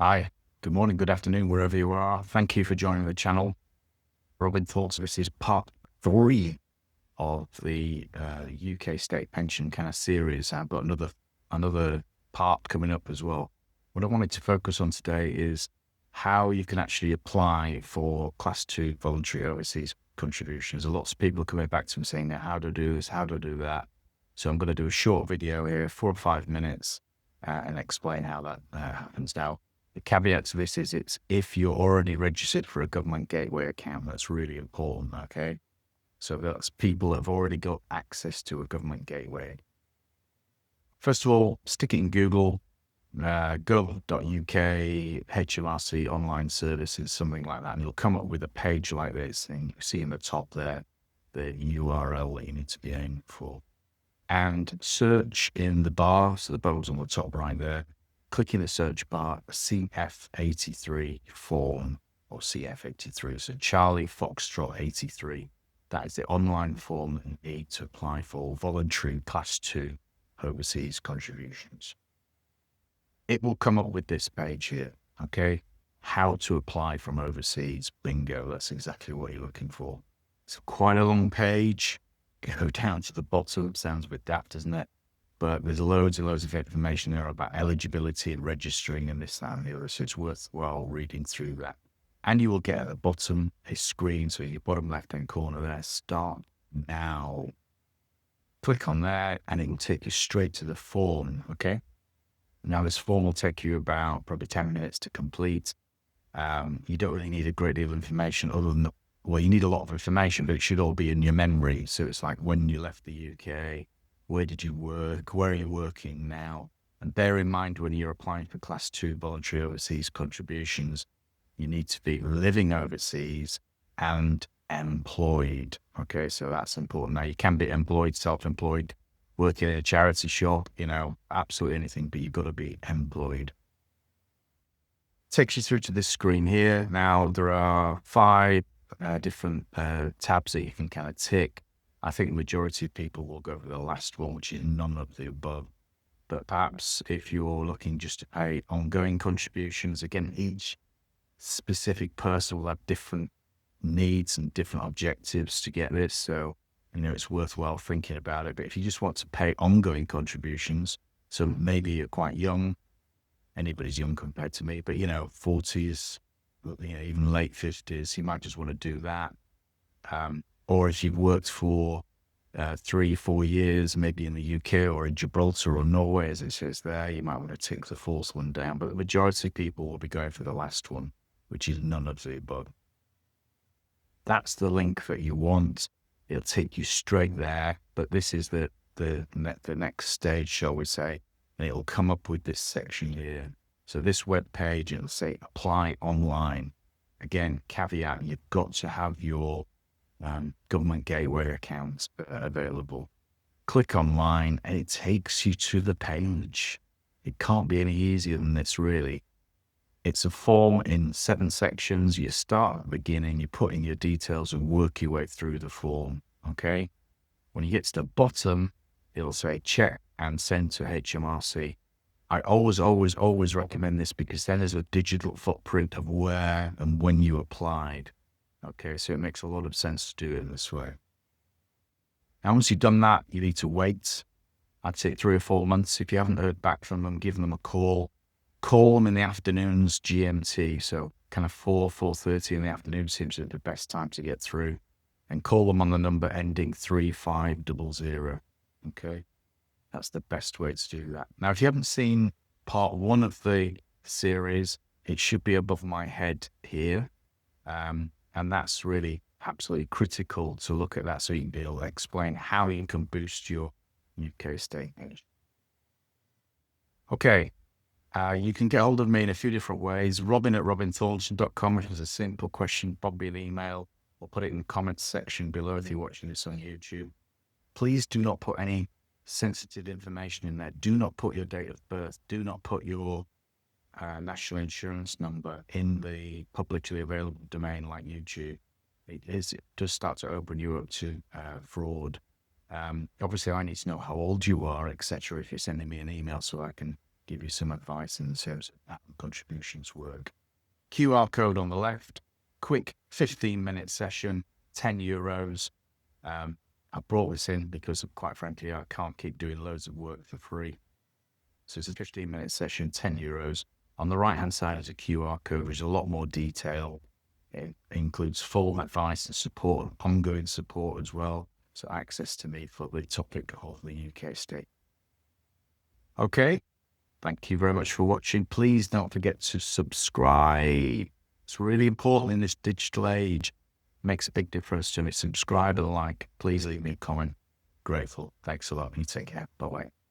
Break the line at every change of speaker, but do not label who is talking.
Hi, good morning, good afternoon, wherever you are. Thank you for joining the channel. Robin Thoughts. This is part 3 of the UK state pension kind of series. I've got another part coming up as well. What I wanted to focus on today is how you can actually apply for Class 2 voluntary overseas contributions. Lots of people are coming back to me saying, now, how do I do this? How do I do that? So I'm going to do a short video here, 4 or 5 minutes, and explain how that happens. Now, the caveat to this is it's if you're already registered for a government gateway account. That's really important, okay? So that's people that have already got access to a government gateway. First of all, stick it in Google, gov.uk, HMRC online services, something like that, and you'll come up with a page like this, and you see in the top there the URL that you need to be aiming for. And search in the bar, so the bubbles on the top right there. Click in the search bar, CF83 form, or CF83, so Charlie Foxtrot 83. That is the online form that you need to apply for voluntary Class 2 overseas contributions. It will come up with this page here, okay? How to apply from overseas, bingo, that's exactly what you're looking for. It's quite a long page. Go down to the bottom, sounds a bit daft, doesn't it? But there's loads and loads of information there about eligibility and registering and this, that, and the other. So it's worthwhile reading through that. And you will get at the bottom a screen. So in your bottom left-hand corner there, start now. Click on there and it will take you straight to the form, okay? Now this form will take you about probably 10 minutes to complete. You don't really need a great deal of information other than, well, you need a lot of information, but it should all be in your memory. So it's like when you left the UK, where did you work? Where are you working now? And bear in mind when you're applying for Class 2 voluntary overseas contributions, you need to be living overseas and employed. Okay, so that's important. Now you can be employed, self-employed, working in a charity shop, absolutely anything, but you've got to be employed. Takes you through to this screen here. Now there are 5 different tabs that you can kind of tick. I think the majority of people will go for the last one, which is none of the above. But perhaps if you're looking just to pay ongoing contributions, again, each specific person will have different needs and different objectives to get this. So, it's worthwhile thinking about it. But if you just want to pay ongoing contributions, so maybe you're quite young, anybody's young compared to me, but, 40s, even late 50s, you might just want to do that. Or if you've worked for 3-4 years, maybe in the UK or in Gibraltar or Norway, as it says there, you might want to tick the 4th one down. But the majority of people will be going for the last one, which is none of the above. That's the link that you want. It'll take you straight there. But this is the next stage, shall we say. And it'll come up with this section here. So this web page, it'll say apply online. Again, caveat, you've got to have your government gateway accounts available. Click online and it takes you to the page. It can't be any easier than this, really. It's a form in 7 sections. You start at the beginning, you put in your details and work your way through the form, okay? When you get to the bottom, it'll say check and send to HMRC. I always recommend this because then there's a digital footprint of where and when you applied. Okay, so it makes a lot of sense to do it this way. Now, once you've done that, you need to wait. I'd say 3 or 4 months. If you haven't heard back from them, give them a call. Call them in the afternoons, GMT. So kind of 4:30 in the afternoon seems to be the best time to get through. And call them on the number ending 3500. Okay, that's the best way to do that. Now, if you haven't seen part 1 of the series, it should be above my head here. And that's really absolutely critical to look at that so you can be able to explain how you can boost your UK state pension. Okay, you can get hold of me in a few different ways. robin@robinthornton.com, which is a simple question. Bob me an email or put it in the comments section below if you're watching this on YouTube. Please do not put any sensitive information in there. Do not put your date of birth. Do not put your national insurance number in the publicly available domain like YouTube. It does start to open you up to fraud. Obviously, I need to know how old you are, etc. if you're sending me an email so I can give you some advice in terms of how contributions work. QR code on the left, quick 15-minute session, €10. I brought this in because, quite frankly, I can't keep doing loads of work for free. So it's a 15-minute session, €10. On the right-hand side is a QR code, which is a lot more detail. It includes full advice and support, ongoing support as well. So access to me for the topic of the UK state. Okay. Thank you very much for watching. Please don't forget to subscribe. It's really important in this digital age. It makes a big difference to me. Subscribe and like. Please leave me a comment. Grateful. Thanks a lot. You take care. Bye-bye.